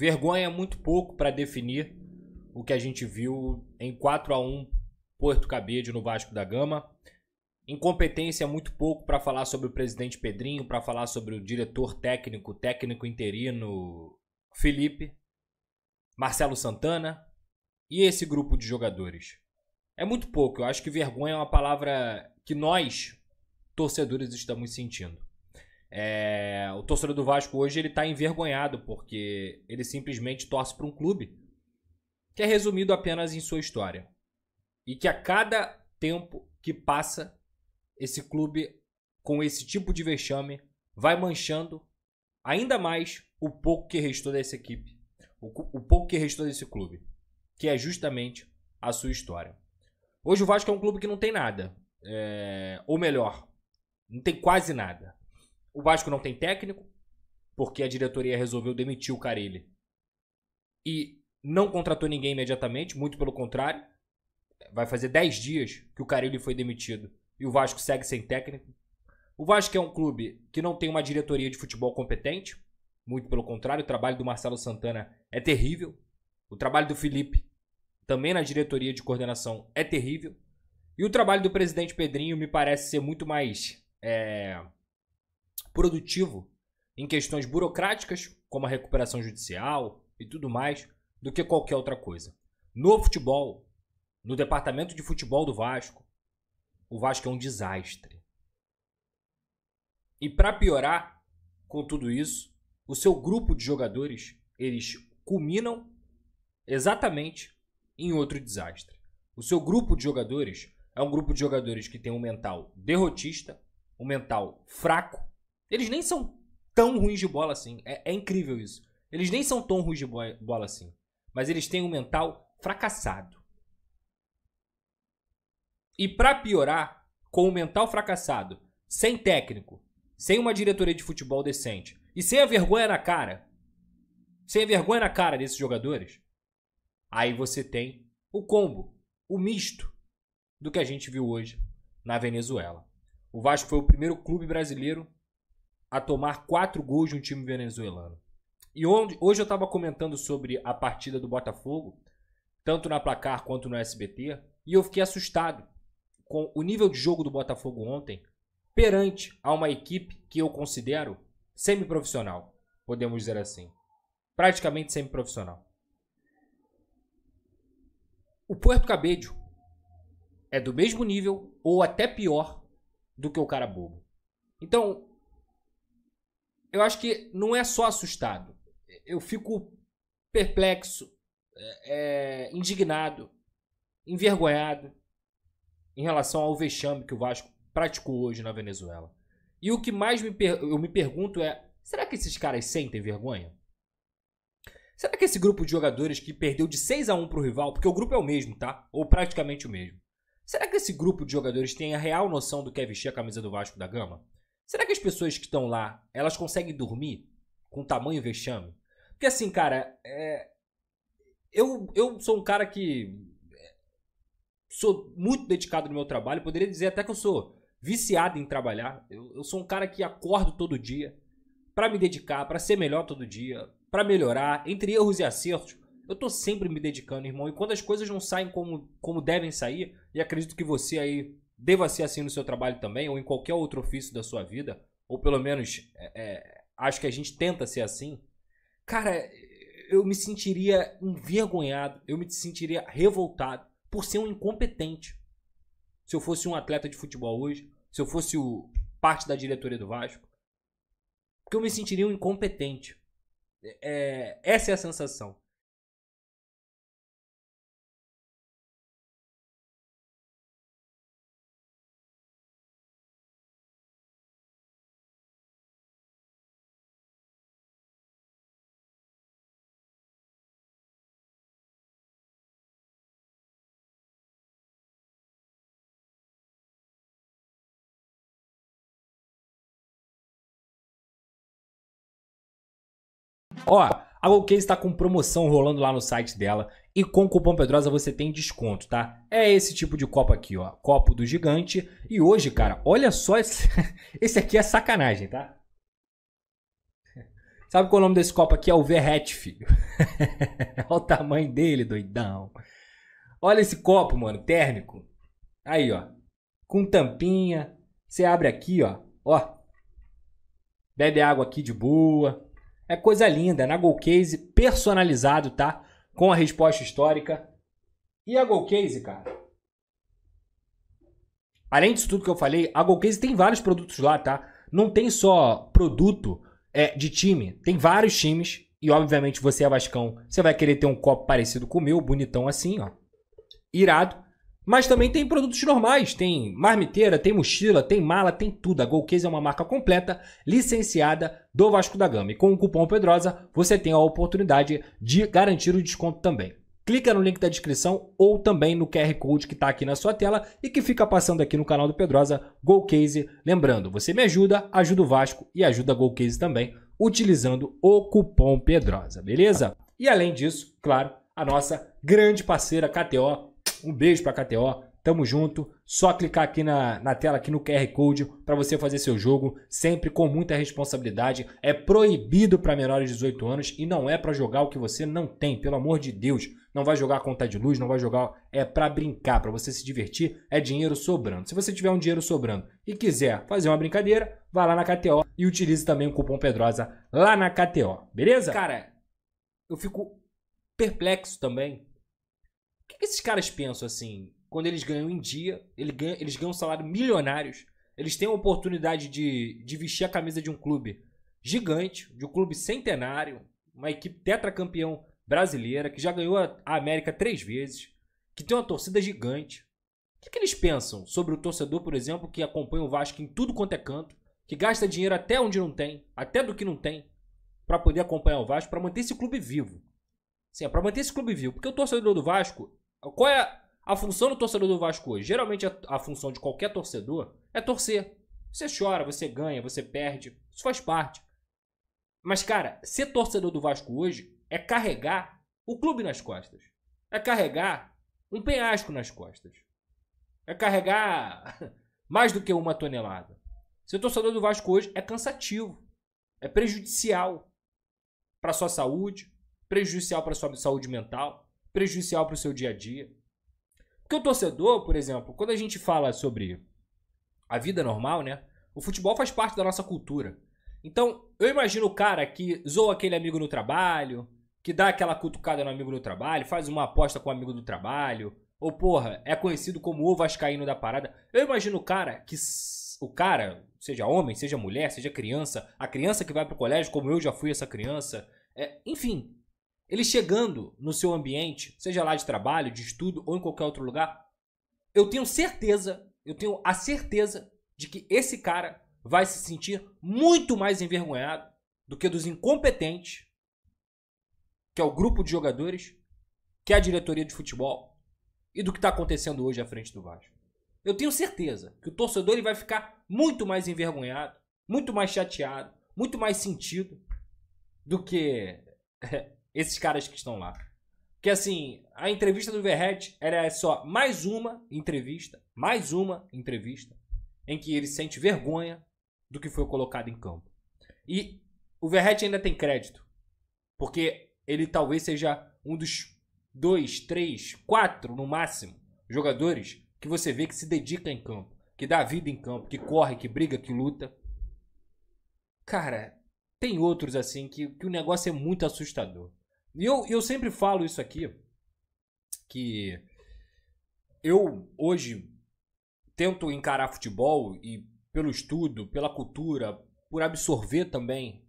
vergonha é muito pouco para definir o que a gente viu em 4-1 Porto Cabede no Vasco da Gama. Incompetência é muito pouco para falar sobre o presidente Pedrinho, para falar sobre o diretor técnico, técnico interino Felipe, Marcelo Santana e esse grupo de jogadores. É muito pouco. Eu acho que vergonha é uma palavra que nós, torcedores, estamos sentindo. O torcedor do Vasco hoje ele está envergonhado porque ele simplesmente torce para um clube que é resumido apenas em sua história. E que a cada tempo que passa, esse clube, com esse tipo de vexame, vai manchando ainda mais o pouco que restou dessa equipe. O pouco que restou desse clube. Que é justamente a sua história. Hoje o Vasco é um clube que não tem nada. Ou melhor, não tem quase nada. O Vasco não tem técnico, porque a diretoria resolveu demitir o Carille. E não contratou ninguém imediatamente, muito pelo contrário. Vai fazer 10 dias que o Carille foi demitido e o Vasco segue sem técnico. O Vasco é um clube que não tem uma diretoria de futebol competente, muito pelo contrário. O trabalho do Marcelo Santana é terrível. O trabalho do Felipe, também na diretoria de coordenação, é terrível. E o trabalho do presidente Pedrinho me parece ser muito mais produtivo em questões burocráticas, como a recuperação judicial e tudo mais, do que qualquer outra coisa. No futebol, no departamento de futebol do Vasco, o Vasco é um desastre. E para piorar com tudo isso, o seu grupo de jogadores, eles culminam exatamente em outro desastre. O seu grupo de jogadores é um grupo de jogadores que tem um mental derrotista, um mental fraco. Eles nem são tão ruins de bola assim. É incrível isso. Eles nem são tão ruins de bola assim. Mas eles têm um mental fracassado. E para piorar, com o mental fracassado, sem técnico, sem uma diretoria de futebol decente e sem a vergonha na cara, desses jogadores, aí você tem o combo, o misto do que a gente viu hoje na Venezuela. O Vasco foi o primeiro clube brasileiro a tomar 4 gols de um time venezuelano. E hoje eu estava comentando sobre a partida do Botafogo, tanto na Placar quanto no SBT, e eu fiquei assustado com o nível de jogo do Botafogo ontem perante a uma equipe que eu considero semiprofissional, podemos dizer assim. Praticamente semiprofissional. O Puerto Cabello é do mesmo nível ou até pior do que o Carabobo. Então, eu acho que não é só assustado. Eu fico perplexo, indignado, envergonhado em relação ao vexame que o Vasco praticou hoje na Venezuela. E o que mais eu me pergunto é, será que esses caras sentem vergonha? Será que esse grupo de jogadores que perdeu de 6-1 pro rival, porque o grupo é o mesmo, tá? Ou praticamente o mesmo. Será que esse grupo de jogadores tem a real noção do que é vestir a camisa do Vasco da Gama? Será que as pessoas que estão lá, elas conseguem dormir com tamanho vexame? Porque assim, cara, eu sou um cara que sou muito dedicado no meu trabalho. Poderia dizer até que eu sou viciado em trabalhar. Eu sou um cara que acordo todo dia para me dedicar, para ser melhor todo dia, para melhorar, entre erros e acertos. Eu tô sempre me dedicando, irmão. E quando as coisas não saem como devem sair, e acredito que você aí deva ser assim no seu trabalho também, ou em qualquer outro ofício da sua vida, ou pelo menos acho que a gente tenta ser assim. Cara, eu me sentiria envergonhado, eu me sentiria revoltado por ser um incompetente. Se eu fosse um atleta de futebol hoje, se eu fosse parte da diretoria do Vasco, porque eu me sentiria um incompetente. Essa é a sensação. Ó, a GoCase está com promoção rolando lá no site dela e com o cupom Pedrosa você tem desconto, tá? É esse tipo de copo aqui, ó, copo do gigante. E hoje, cara, olha só, esse aqui é sacanagem, tá? Sabe qual é o nome desse copo aqui? É o Verrete, filho. Olha o tamanho dele, doidão. Olha esse copo, mano, térmico. Aí, ó. Com tampinha. Você abre aqui, ó. Ó. Bebe água aqui de boa. É coisa linda. Na Golcase, personalizado, tá? Com a resposta histórica. E a Golcase, cara? Além disso tudo que eu falei, a Golcase tem vários produtos lá, tá? Não tem só produto de time. Tem vários times. E, obviamente, você é Vascão. Você vai querer ter um copo parecido com o meu, bonitão assim, ó. Irado. Mas também tem produtos normais. Tem marmiteira, tem mochila, tem mala, tem tudo. A Golcase é uma marca completa, licenciada do Vasco da Gama. E com o cupom Pedrosa, você tem a oportunidade de garantir o desconto também. Clica no link da descrição ou também no QR Code que está aqui na sua tela e que fica passando aqui no canal do Pedrosa, Golcase. Lembrando, você me ajuda, ajuda o Vasco e ajuda a Golcase também, utilizando o cupom Pedrosa, beleza? E além disso, claro, a nossa grande parceira KTO. Um beijo pra KTO, tamo junto. Só clicar aqui na tela, aqui no QR Code, para você fazer seu jogo, sempre com muita responsabilidade. É proibido para menores de 18 anos e não é para jogar o que você não tem, pelo amor de Deus. Não vai jogar conta de luz, não vai jogar, é para brincar, para você se divertir, é dinheiro sobrando. Se você tiver um dinheiro sobrando e quiser fazer uma brincadeira, vá lá na KTO e utilize também o cupom Pedrosa lá na KTO, beleza? Cara, eu fico perplexo também. O que esses caras pensam assim, quando eles ganham em dia, eles ganham salário milionários, eles têm a oportunidade de vestir a camisa de um clube gigante, de um clube centenário, uma equipe tetracampeão brasileira, que já ganhou a América 3 vezes, que tem uma torcida gigante. O que eles pensam sobre o torcedor, por exemplo, que acompanha o Vasco em tudo quanto é canto, que gasta dinheiro até onde não tem, até do que não tem, para poder acompanhar o Vasco, para manter esse clube vivo. Sim, é para manter esse clube vivo, porque o torcedor do Vasco, qual é a função do torcedor do Vasco hoje? Geralmente a função de qualquer torcedor é torcer. Você chora, você ganha, você perde. Isso faz parte. Mas, cara, ser torcedor do Vasco hoje é carregar o clube nas costas. É carregar um penhasco nas costas. É carregar mais do que uma tonelada. Ser torcedor do Vasco hoje é cansativo. É prejudicial para sua saúde, prejudicial para sua saúde mental, prejudicial para o seu dia a dia. Porque o torcedor, por exemplo, quando a gente fala sobre a vida normal, né? O futebol faz parte da nossa cultura. Então, eu imagino o cara que zoa aquele amigo no trabalho, que dá aquela cutucada no amigo no trabalho, faz uma aposta com o amigo do trabalho, ou, porra, é conhecido como o vascaíno da parada. Eu imagino o cara, seja homem, seja mulher, seja criança, a criança que vai pro colégio, como eu já fui essa criança, enfim, ele chegando no seu ambiente, seja lá de trabalho, de estudo ou em qualquer outro lugar, eu tenho a certeza de que esse cara vai se sentir muito mais envergonhado do que dos incompetentes, que é o grupo de jogadores, que é a diretoria de futebol e do que está acontecendo hoje à frente do Vasco. Eu tenho certeza que o torcedor ele vai ficar muito mais envergonhado, muito mais chateado, muito mais sentido do que esses caras que estão lá. Porque assim, a entrevista do Verrete era só mais uma entrevista em que ele sente vergonha do que foi colocado em campo. E o Verrete ainda tem crédito, porque ele talvez seja um dos 2, 3, 4 no máximo jogadores que você vê que se dedica em campo, que dá vida em campo, que corre, que briga, que luta. Cara, tem outros assim que o negócio é muito assustador. E eu sempre falo isso aqui, que eu hoje tento encarar futebol e pelo estudo, pela cultura, por absorver também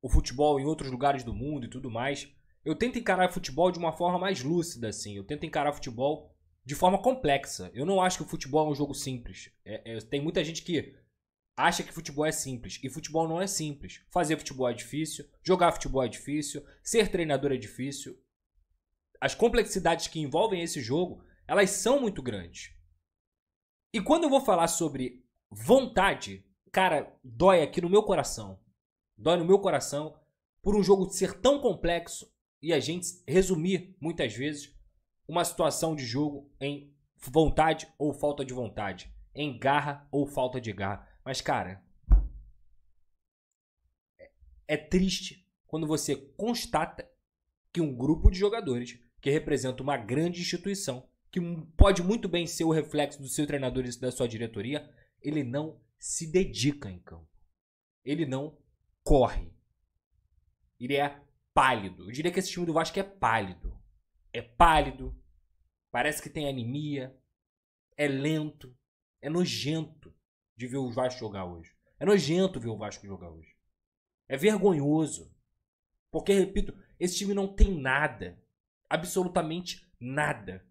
o futebol em outros lugares do mundo e tudo mais, eu tento encarar futebol de uma forma mais lúcida, assim. Eu tento encarar futebol de forma complexa. Eu não acho que o futebol é um jogo simples. Tem muita gente que acha que futebol é simples. E futebol não é simples. Fazer futebol é difícil, jogar futebol é difícil, ser treinador é difícil. As complexidades que envolvem esse jogo, elas são muito grandes. E quando eu vou falar sobre vontade, cara, dói aqui no meu coração. Dói no meu coração por um jogo ser tão complexo e a gente resumir, muitas vezes, uma situação de jogo em vontade ou falta de vontade, em garra ou falta de garra. Mas, cara, É triste quando você constata que um grupo de jogadores que representa uma grande instituição, que pode muito bem ser o reflexo do seu treinador e da sua diretoria, ele não se dedica em campo. Ele não corre. Ele é pálido. Eu diria que esse time do Vasco é pálido. É pálido. Parece que tem anemia. É lento. É nojento de ver o Vasco jogar hoje. É nojento ver o Vasco jogar hoje. É vergonhoso. Porque, repito, esse time não tem nada. Absolutamente nada